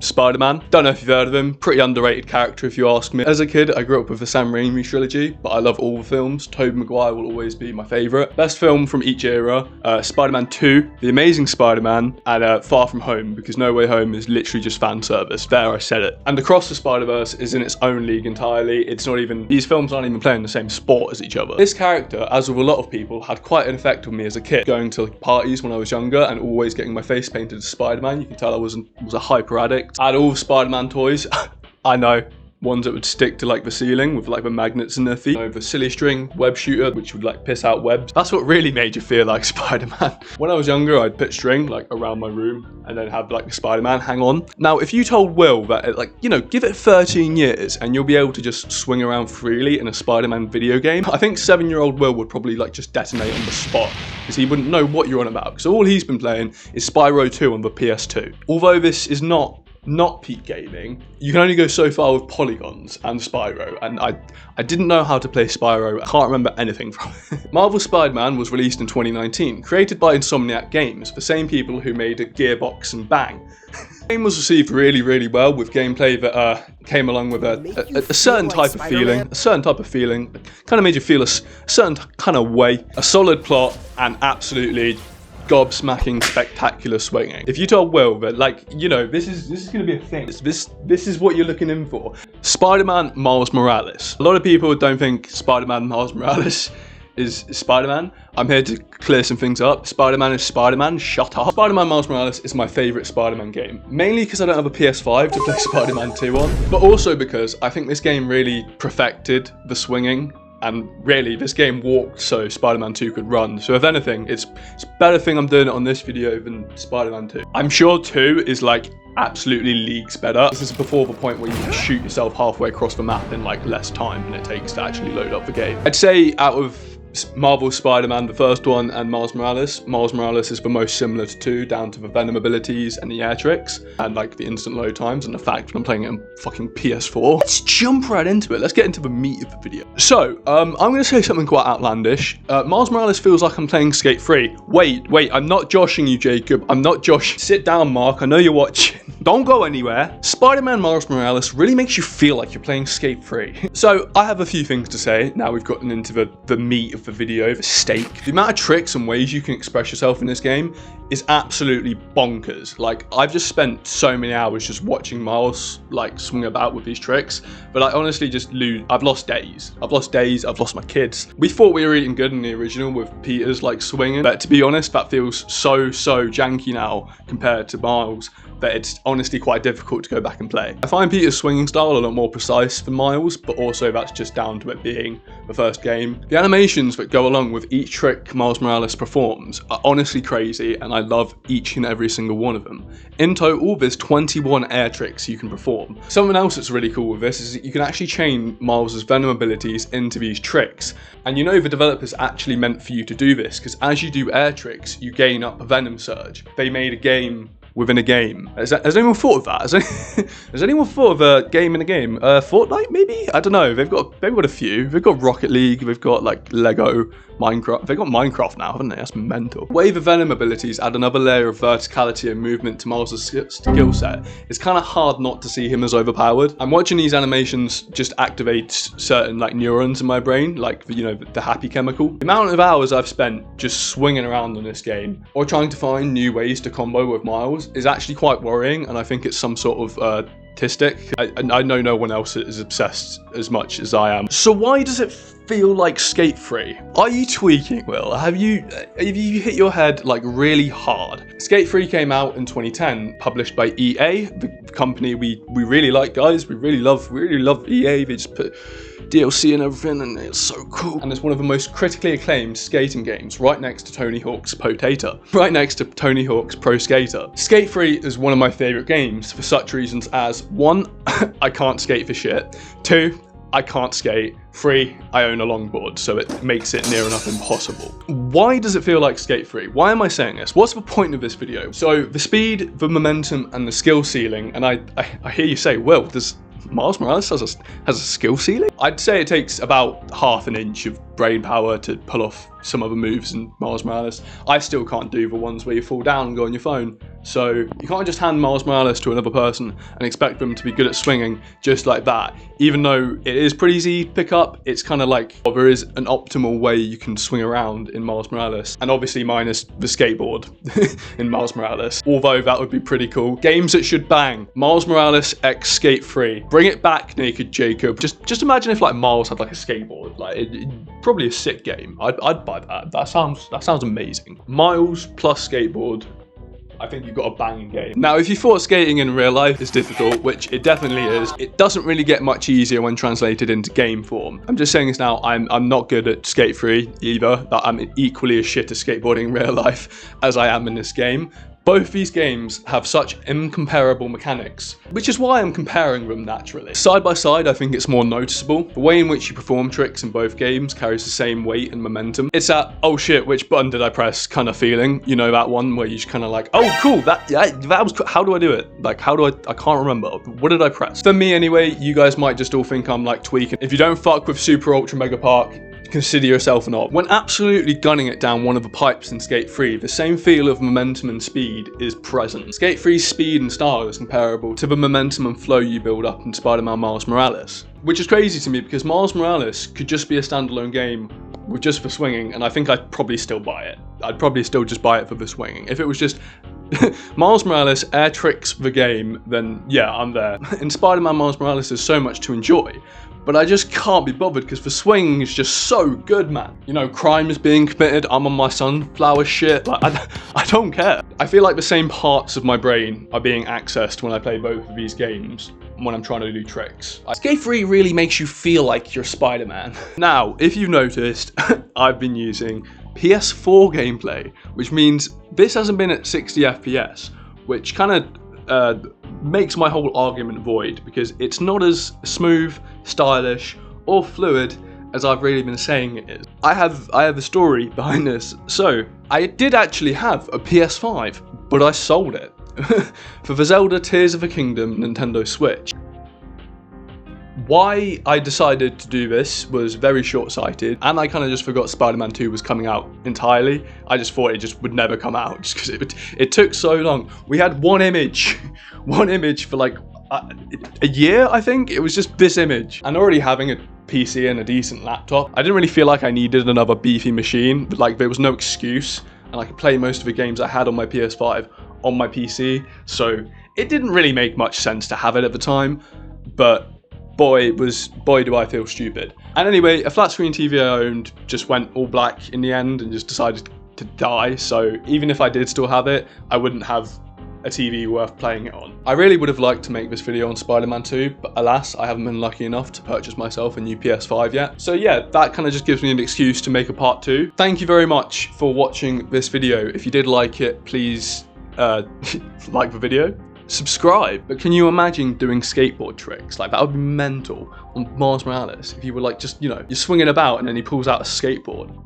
Spider-Man. Don't know if you've heard of him. Pretty underrated character if you ask me. As a kid, I grew up with the Sam Raimi trilogy, but I love all the films. Tobey Maguire will always be my favourite. Best film from each era, Spider-Man 2, The Amazing Spider-Man, and Far From Home, because No Way Home is literally just fan service. There, I said it. And Across the Spider-Verse is in its own league entirely. It's not even, these films aren't even playing the same sport as each other. This character, as with a lot of people, had quite an effect on me as a kid. Going to parties when I was younger and always getting my face painted as Spider-Man. You can tell I was a hyper addict. I had all the Spider-Man toys. I know. Ones that would stick to like the ceiling with like the magnets in their feet. The silly string web shooter, which would like piss out webs. That's what really made you feel like Spider-Man. When I was younger, I'd put string like around my room and then have like the Spider-Man hang on. Now, if you told Will that like, you know, give it 13 years and you'll be able to just swing around freely in a Spider-Man video game, I think 7-year-old Will would probably like just detonate on the spot because he wouldn't know what you're on about. So all he's been playing is Spyro 2 on the PS2. Although this is not peak gaming, you can only go so far with polygons and Spyro, and I didn't know how to play Spyro. I can't remember anything from it. Marvel Spider-Man was released in 2019, created by Insomniac Games, the same people who made Gearbox and Bang. The game was received really, really well, with gameplay that came along with a certain type of feeling, kind of made you feel a certain kind of way, a solid plot, and absolutely gobsmacking spectacular swinging. If you told Will that, like, you know, this is gonna be a thing, this is what you're looking in for. Spider-Man Miles Morales. A lot of people don't think Spider-Man Miles Morales is Spider-Man. I'm here to clear some things up. Spider-Man is Spider-Man, shut up. Spider-Man Miles Morales is my favourite Spider-Man game. Mainly because I don't have a PS5 to play Spider-Man 2 on, but also because I think this game really perfected the swinging. And really, this game walked so Spider-Man 2 could run. So if anything, it's a better thing I'm doing it on this video than Spider-Man 2. I'm sure 2 is like absolutely leagues better. This is before the point where you can shoot yourself halfway across the map in like less time than it takes to actually load up the game. I'd say out of Marvel Spider-Man, the first one, and Miles Morales is the most similar to 2, down to the Venom abilities and the air tricks, and like the instant load times, and the fact that I'm playing it on fucking PS4. Let's jump right into it. Let's get into the meat of the video. So, I'm gonna say something quite outlandish. Miles Morales feels like I'm playing Skate 3. Wait, I'm not joshing you, Jacob. I'm not joshing. Sit down, Mark. I know you're watching. Don't go anywhere. Spider-Man Miles Morales really makes you feel like you're playing Skate 3. So, I have a few things to say. Now we've gotten into the meat of the video, the steak. The amount of tricks and ways you can express yourself in this game is absolutely bonkers. Like, I've just spent so many hours just watching Miles like swing about with these tricks, but I honestly just I've lost days. I've lost my kids. We thought we were eating good in the original with Peter's like swinging, but to be honest, that feels so janky now compared to Miles that it's honestly quite difficult to go back and play. I find Peter's swinging style a lot more precise than Miles, but also that's just down to it being the first game. The animations that go along with each trick Miles Morales performs are honestly crazy, and I love each and every single one of them. In total, there's 21 air tricks you can perform. Something else that's really cool with this is that you can actually chain Miles' Venom abilities into these tricks. And you know the developers actually meant for you to do this, because as you do air tricks, you gain up a Venom surge. They made a game within a game. Has anyone thought of that? Has anyone thought of a game in a game? Fortnite, maybe? I don't know. They've got a few. They've got Rocket League. They've got like Lego, Minecraft. They've got Minecraft now, haven't they? That's mental. The way the Venom abilities add another layer of verticality and movement to Miles' skill set, it's kind of hard not to see him as overpowered. I'm watching these animations just activate certain like neurons in my brain, like the happy chemical. The amount of hours I've spent just swinging around on this game or trying to find new ways to combo with Miles is actually quite worrying, and I think it's some sort of statistic. I know no one else is obsessed as much as I am. So why does it feel like Skate 3? Are you tweaking, Will? Have you hit your head like really hard? Skate 3 came out in 2010, published by EA, the company we really like, guys. We really love EA. They just put DLC and everything, and it's so cool. And it's one of the most critically acclaimed skating games, right next to Tony Hawk's Potato, right next to Tony Hawk's Pro Skater. Skate 3 is one of my favourite games for such reasons as 1, I can't skate for shit. 2, I can't skate. 3, I own a longboard, so it makes it near enough impossible. Why does it feel like Skate 3? Why am I saying this? What's the point of this video? So the speed, the momentum, and the skill ceiling, and I hear you say, Will, Miles Morales has a skill ceiling? I'd say it takes about half an inch of brain power to pull off some other moves in Miles Morales. I still can't do the ones where you fall down and go on your phone. So you can't just hand Miles Morales to another person and expect them to be good at swinging just like that. Even though it is pretty easy to pick up, it's kind of like, well, there is an optimal way you can swing around in Miles Morales. And obviously minus the skateboard in Miles Morales. Although that would be pretty cool. Games that should bang. Miles Morales X Skate 3. Bring it back, Naked Jacob. Just imagine if like Miles had like a skateboard. Like probably a sick game. I'd buy that. That sounds amazing. Miles plus skateboard. I think you've got a banging game. Now, if you thought skating in real life is difficult, which it definitely is, it doesn't really get much easier when translated into game form. I'm just saying this now, I'm not good at Skate 3 either. I'm equally as shit at skateboarding in real life as I am in this game. Both these games have such incomparable mechanics, which is why I'm comparing them naturally. Side by side, I think it's more noticeable. The way in which you perform tricks in both games carries the same weight and momentum. It's that, oh shit, which button did I press kind of feeling. You know, that one where you just kind of like, oh cool, that was cool. How do I do it? Like, how do I can't remember. What did I press? For me anyway, you guys might just all think I'm like tweaking. If you don't fuck with Super Ultra Mega Park, consider yourself an op. When absolutely gunning it down one of the pipes in Skate 3, the same feel of momentum and speed is present. Skate 3's speed and style is comparable to the momentum and flow you build up in Spider-Man Miles Morales. Which is crazy to me because Miles Morales could just be a standalone game with just for swinging, and I think I'd probably still buy it. I'd probably still just buy it for the swinging. If it was just Miles Morales air tricks the game, then yeah, I'm there. In Spider-Man Miles Morales, there's so much to enjoy. But I just can't be bothered because the swinging is just so good, man. You know, crime is being committed, I'm on my sunflower shit, like, I don't care. I feel like the same parts of my brain are being accessed when I play both of these games when I'm trying to do tricks. Skate 3 really makes you feel like you're Spider-Man. Now, if you've noticed, I've been using PS4 gameplay, which means this hasn't been at 60 FPS, which kind of makes my whole argument void because it's not as smooth, stylish, or fluid as I've really been saying it is. I have a story behind this. So, I did actually have a PS5, but I sold it for the Zelda Tears of the Kingdom Nintendo Switch. Why I decided to do this was very short-sighted, and I kind of just forgot Spider-Man 2 was coming out entirely. I just thought it just would never come out just because it took so long. We had one image for like a year, I think. It was just this image. And already having a PC and a decent laptop, I didn't really feel like I needed another beefy machine, but like there was no excuse, and I could play most of the games I had on my PS5 on my PC, so it didn't really make much sense to have it at the time, but boy do I feel stupid. And anyway, a flat screen TV I owned just went all black in the end and just decided to die, so even if I did still have it, I wouldn't have a TV worth playing it on. I really would have liked to make this video on Spider-Man 2, but alas, I haven't been lucky enough to purchase myself a new PS5 yet. So yeah, that kind of just gives me an excuse to make a part 2. Thank you very much for watching this video. If you did like it, please like the video. Subscribe. But can you imagine doing skateboard tricks? Like, that would be mental on Miles Morales. If you were like, just, you know, you're swinging about and then he pulls out a skateboard.